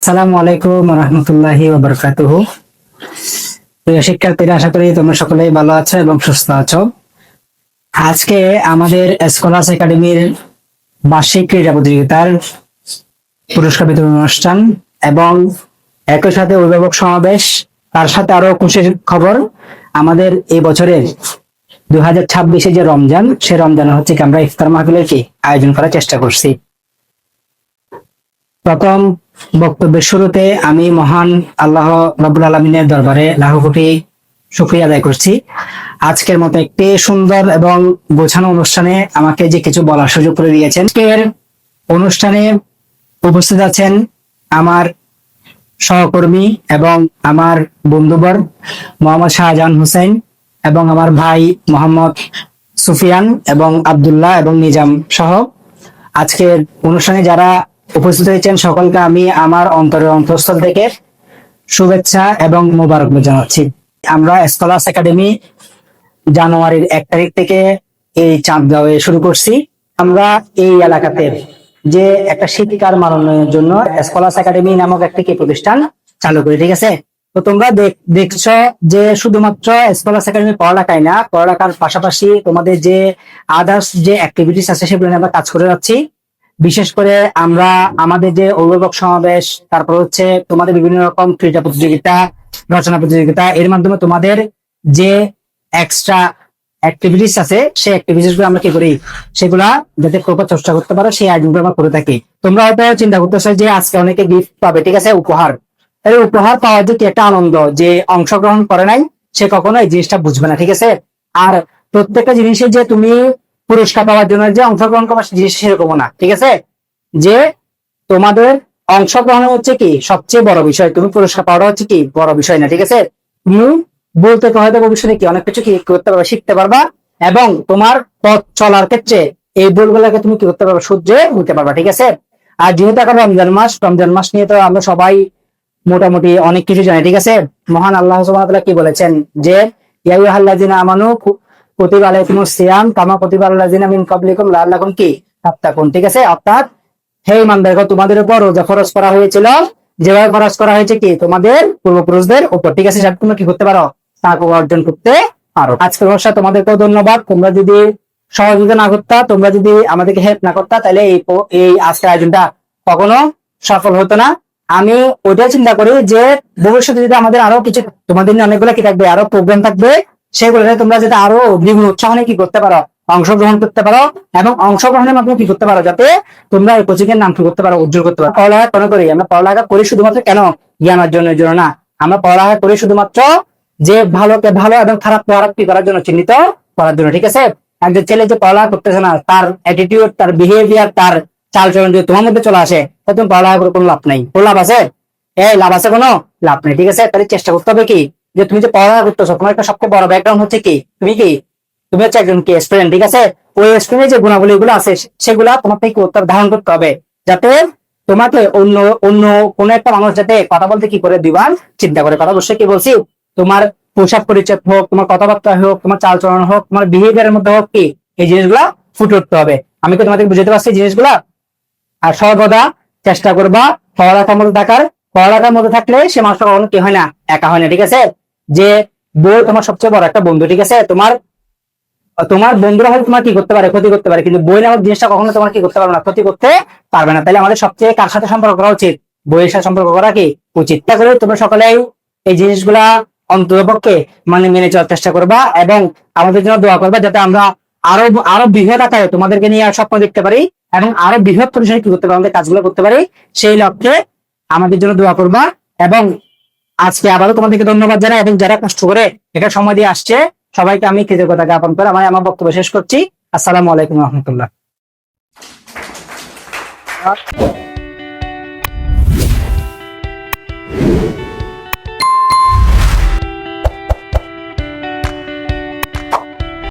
আসসালামু আলাইকুম রহমতুল্লাহি ওয়া বারাকাতুহু। প্রিয় শিক্ষার্থীরা, আশা করি তোমরা সকলেই ভালো আছো এবং সুস্থ আছো। আজকে আমাদের স্কলার্স একাডেমির বার্ষিক ক্রীড়া প্রতিযোগিতার পুরস্কার বিতরণ অনুষ্ঠান এবং একই সাথে অভিভাবক সমাবেশ, তার সাথে আরো খুশির খবর, আমাদের এই বছরের 2026 যে রমজান, সে রমজানে হচ্ছে কি আমরা ইফতার মাহফিলের কি আয়োজন করার চেষ্টা করছি। প্রথম বক্তব্যের শুরুতে আমি মহান আল্লাহ রাব্বুল আলামিনের দরবারে লাখ কোটি শুকরিয়া আদায় করছি আজকের মতো একটি সুন্দর এবং গোছানো অনুষ্ঠানে আমাকে যে কিছু বলার সুযোগ করে দিয়েছেন। আজকের অনুষ্ঠানে উপস্থিত আছেন আমার সহকর্মী এবং আমার বন্ধুবর মোহাম্মদ শাহজাহান হোসেন এবং আমার ভাই মোহাম্মদ সুফিয়ান এবং আব্দুল্লাহ এবং নিজাম সহ আজকের অনুষ্ঠানে যারা উপস্থিত হয়েছেন সকলকে আমি আমার অন্তরের অন্তঃস্থল থেকে শুভেচ্ছা এবং মোবারকবাদ জানাচ্ছি। আমরা স্কলার্স একাডেমি জানুয়ারির 1 তারিখ থেকে এই চাঁদগাঁওয়ে শুরু করছি। আমরা এই এলাকাতে যে একটা শিক্ষার মান উন্নয়নের জন্য স্কলার্স একাডেমি নামক একটি প্রতিষ্ঠান চালু করি, ঠিক আছে? তো তোমরা দেখছো যে শুধুমাত্র স্কলার্স একাডেমি পড়ালেখায় না, পড়ালেখার পাশাপাশি তোমাদের যে আদার্স যে অ্যাক্টিভিটিস আছে সেগুলো নিয়ে আমরা কাজ করে যাচ্ছি। বিশেষ করে আমরা আমাদের যে অভিভাবক সমাবেশ, তারপর হচ্ছে তোমাদের বিভিন্ন রকম ক্রীড়া প্রতিযোগিতা, রচনা প্রতিযোগিতা, এর মাধ্যমে তোমাদের যে এক্সট্রা অ্যাক্টিভিটিস আছে সেই অ্যাক্টিভিটিস গুলো আমরা কি করি, সেগুলা যাতে প্রপার চর্চা করতে পারো সেই আয়োজনগুলো আমরা করে থাকি। তোমরা হয়তো চিন্তা করতেছো যে আজকে অনেকে গিফট পাবে, ঠিক আছে, উপহার। এই উপহার পাওয়ার যে কি একটা আনন্দ, যে অংশগ্রহণ করে নাই সে কখনো এই জিনিসটা বুঝবে না, ঠিক আছে? আর প্রত্যেকটা জিনিসে যে তুমি পুরস্কার পাওয়ার জন্য যে অংশগ্রহণ করবা জিনিস সেরকমও না, ঠিক আছে? যে তোমাদের অংশগ্রহণ হচ্ছে কি সবচেয়ে বড় বিষয়, তুমি পুরস্কার পাওয়াটা হচ্ছে কি বড় বিষয় না, ঠিক আছে? তুমি বলতে হয়তো ভবিষ্যতে কি অনেক কিছু কি করতে পারবা, শিখতে পারবা এবং তোমার পথ চলার ক্ষেত্রে এই ভুলগুলোকে তুমি কি করতে পারবা, শুধরে নিতে পারবা, ঠিক আছে? আর যেহেতু এখন রমজান মাস নিয়ে তো আমরা সবাই মোটামুটি অনেক কিছু জানি, ঠিক আছে? মহান আল্লাহ সুবহানাহু ওয়া তাআলা কি বলেছেন যে ইয়া আইয়ুহাল্লাযিনা আমানু কুতিবা আলাইকুমুস সিয়াম কামা কুতিবা আলাল লাযিনা মিন ক্বাবলিকুম লাআল্লাকুম কি তাত্তাকুন, ঠিক আছে? অর্থাৎ হে ঈমানদারগণ, তোমাদের উপর রোজা ফরজ করা হয়েছিল যেভাবে ফরজ করা হয়েছে কি তোমাদের পূর্বপুরুষদের উপর, ঠিক আছে? যাতে তোমরা কি করতে পারো, তাকওয়া অর্জন করতে পারো। আজকের বর্ষা তোমাদেরকেও ধন্যবাদ। তোমরা যদি সহযোগিতা না করতা, তোমরা যদি আমাদেরকে হেল্প না করতা, তাহলে এই আজকের আয়োজনটা কখনো সফল হতো না। আমি ওইটাই চিন্তা করি যে ভবিষ্যতে যদি আমাদের আরো কিছু তোমাদের নিয়ে অনেকগুলো কি থাকবে, আরো প্রোগ্রাম থাকবে, সেগুলোতে তোমরা যাতে আরো দ্বিগুণ উৎসাহ নিয়ে কি করতে পারো, অংশগ্রহণ করতে পারো এবং অংশগ্রহণের মাধ্যমে কি করতে পারো, যাতে তোমরা এই কোচিং এর নাম কি করতে পারো, উজ্জ্বল করতে পারো। পড়ালেখা কেন করি আমরা? পড়ালেখা করি শুধুমাত্র কেন? জ্ঞান অর্জনের জন্য না। আমরা পড়ালেখা করি শুধুমাত্র যে ভালোকে ভালো এবং খারাপকে খারাপ কি করার জন্য, চিহ্নিত করার জন্য, ঠিক আছে? একজন ছেলে যে পড়ালেখা করতেছে না, তার অ্যাটিটিউড, তার বিহেভিয়ার, তার চালচলন যদি তোমার মধ্যে চলে আসে, তাহলে তুমি পড়ালেখা করে কোনো লাভ নাই। কোনো লাভ আছে? লাভ আছে? কোনো লাভ নেই, ঠিক আছে? তাহলে চেষ্টা করতে হবে কি, যে তুমি যে পড়ালেখা করতেছো, তোমার একটা সবচেয়ে বড় ব্যাকগ্রাউন্ড হচ্ছে কি, তুমি হচ্ছে একজন কি স্টুডেন্ট, ঠিক আছে? ওই স্টুডেন্টের যে গুণাবলী গুলো আছে সেগুলা তোমার থেকে ধারণ করতে হবে, যাতে তোমাকে অন্য অন্য কোন একটা মানুষ যাতে কথা বলতে কি করে দুইবার চিন্তা করে কথা। অবশ্যই কি বলছি, তোমার পোশাক পরিচ্ছদ হোক, তোমার কথাবার্তা হোক, তোমার চালচলন হোক, তোমার বিহেভিয়ারের মধ্যে হোক, কি এই জিনিসগুলা ফুটে উঠতে হবে। আমি কি তোমাদের বুঝতে পারছি জিনিসগুলা? আর সর্বদা চেষ্টা করবা পড়ালেখার মধ্যে থাকার। পড়ালেখার মধ্যে থাকলে সে মানুষটা কখনো কি হয় না, একা হয় না, ঠিক আছে? যে বই তোমার সবচেয়ে বড় একটা বন্ধু, ঠিক আছে? তোমার তোমার বন্ধুরা হয়তো তোমার কি করতে পারে, ক্ষতি করতে পারে, কিন্তু বই নামক জিনিসটা কখনো তোমার কি করতে পারবে না, ক্ষতি করতে পারবে না। তাহলে আমাদের সবচেয়ে কার সাথে সম্পর্ক করা উচিত? বইয়ের সাথে সম্পর্ক করা কি উচিত। তা করে তোমরা সকলেই এই জিনিসগুলা অন্ততপক্ষে মেনে চলার চেষ্টা করবা এবং আমাদের জন্য দোয়া করবা, যাতে আমরা আরো আরো বৃহৎ আকারে তোমাদেরকে নিয়ে স্বপ্ন দেখতে পারি এবং আরো বৃহৎ পরিসরে কি করতে পারি, আমাদের কাজগুলো করতে পারি। সেই লক্ষ্যে আমাদের জন্য দোয়া করবা। এবং আজকে আবারও তোমাদেরকে ধন্যবাদ জানাই এবং যারা কষ্ট করে এখানে সময় দিয়ে আসছে সবাইকে আমি কৃতজ্ঞতা জ্ঞাপন করে আমার বক্তব্য শেষ করছি। আসসালামু আলাইকুম রহমতুল্লাহ।